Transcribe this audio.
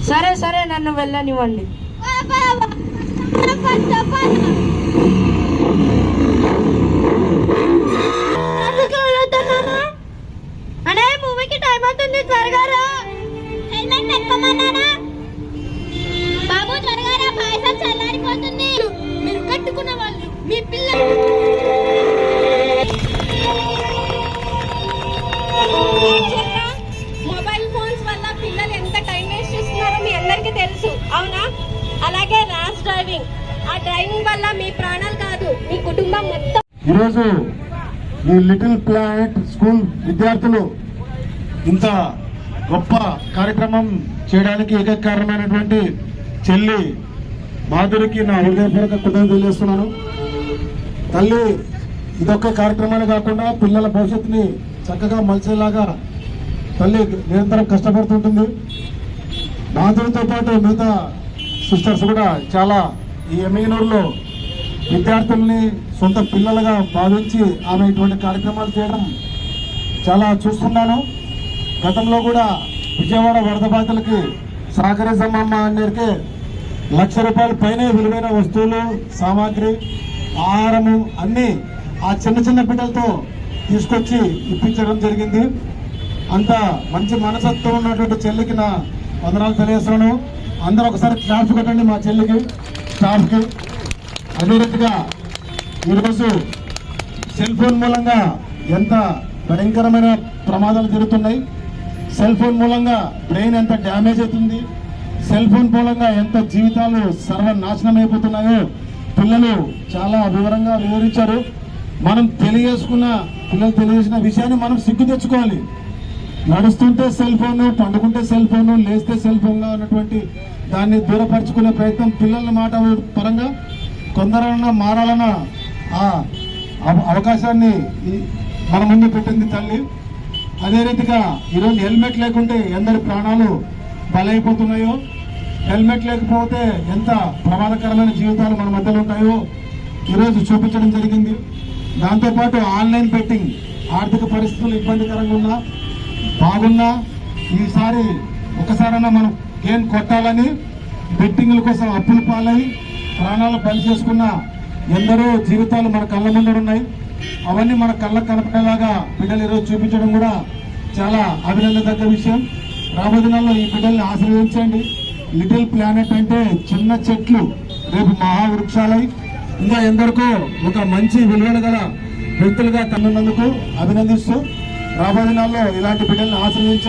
సరే సరే, నన్ను వెళ్ళనివ్వండి. అనే మూవీకి టైం అవుతుంది, త్వరగా రా. హెల్మెట్ పెట్టుకోమన్నానా? బాబు త్వరగా రా, పాయసం చల్లారిపోతుంది. మీరు కట్టుకున్న వాళ్ళు మీ పిల్లలు మొబైల్ ఫోన్స్ వల్ల పిల్లలు ఎంత టైం వేస్ట్ చేస్తున్నారో మీ అందరికీ తెలుసు, అవునా? అలాగే ర్యాష్ డ్రైవింగ్, ఆ డ్రైవింగ్ వల్ల మీ ప్రాణాలు కాదు మీ కుటుంబం మొత్తం. ఈరోజు ఈ లిటిల్ ప్లానెట్ స్కూల్ విద్యార్థులు ఇంత గొప్ప కార్యక్రమం చేయడానికి ఏకైక కారణమైనటువంటి చెల్లి మాధురికి నా హృదయపూర్వక కృతజ్ఞతలు తెలియజేస్తున్నాను. తల్లి ఇదొక్క కార్యక్రమాన్ని కాకుండా పిల్లల భవిష్యత్తుని చక్కగా మలిచేలాగా తల్లి నిరంతరం కష్టపడుతుంటుంది. మాధురితో పాటు మిగతా సిస్టర్స్ కూడా చాలా ఈ ఎమ్మెగనూరులో విద్యార్థుల్ని సొంత పిల్లలుగా భావించి ఆమె ఇటువంటి కార్యక్రమాలు చేయడం చాలా చూస్తున్నాను. గతంలో కూడా విజయవాడ వరద బాధితులకి సహకరిస్తామమ్మ అనేరికి ₹1,00,000 పైనే విలువైన వస్తువులు, సామాగ్రి, ఆహారము అన్నీ ఆ చిన్న చిన్న బిడ్డలతో తీసుకొచ్చి ఇప్పించడం జరిగింది. అంత మంచి మనసత్వం ఉన్నటువంటి చెల్లికి నా వందనాలు తెలియజేస్తున్నాను. అందరూ ఒకసారి క్లాప్స్ కొట్టండి మా చెల్లికి, స్టాఫ్కి. అదే రీతిగా ఈరోజు సెల్ ఫోన్ మూలంగా ఎంత భయంకరమైన ప్రమాదాలు జరుగుతున్నాయి, సెల్ ఫోన్ మూలంగా బ్రెయిన్ ఎంత డ్యామేజ్ అవుతుంది, సెల్ ఫోన్ మూలంగా ఎంత జీవితాలు సర్వనాశనం అయిపోతున్నాయో పిల్లలు చాలా వివరంగా వివరించారు. మనం పిల్లలు తెలియజేసిన విషయాన్ని మనం సిగ్గు తెచ్చుకోవాలి. నడుస్తుంటే సెల్ ఫోను, పండుకుంటే సెల్ ఫోను, లేస్తే సెల్ ఫోన్గా ఉన్నటువంటి దాన్ని దూరపరుచుకునే ప్రయత్నం పిల్లల మాట పరంగా కొందరన్నా మారాలన్న ఆ అవకాశాన్ని మన ముందు పెట్టింది తల్లి. అదే రీతిగా ఈరోజు హెల్మెట్ లేకుంటే ఎందరి ప్రాణాలు బలైపోతున్నాయో, హెల్మెట్ లేకపోతే ఎంత ప్రమాదకరమైన జీవితాలు మన మధ్యలో ఉంటాయో ఈరోజు చూపించడం జరిగింది. దాంతోపాటు ఆన్లైన్ బెట్టింగ్, ఆర్థిక పరిస్థితులు ఇబ్బందికరంగా ఉన్నా బాగున్నా ఈసారి ఒకసారైనా మనం గేమ్ కొట్టాలని బెట్టింగ్ల కోసం అప్పులు పాలై ప్రాణాలు బలి చేసుకున్న ఎందరో జీవితాలు మన కళ్ళ ముందు ఉన్నాయి. అవన్నీ మన కళ్ళకు కనపడేలాగా బిడ్డలు ఈరోజు చూపించడం కూడా చాలా అభినందనదగ్గ విషయం. రాబోయే దినాల్లో ఈ బిడ్డల్ని ఆశీర్వదించండి. లిటిల్ ప్లానెట్ అంటే చిన్న చెట్లు రేపు మహావృక్షాలై ఇంకా ఎందరికో ఒక మంచి విలువలు గల వ్యక్తులుగా కన్నున్నందుకు అభినందిస్తూ రాబోయే దినాల్లో ఇలాంటి బిడ్డల్ని ఆశీర్వదించాలి.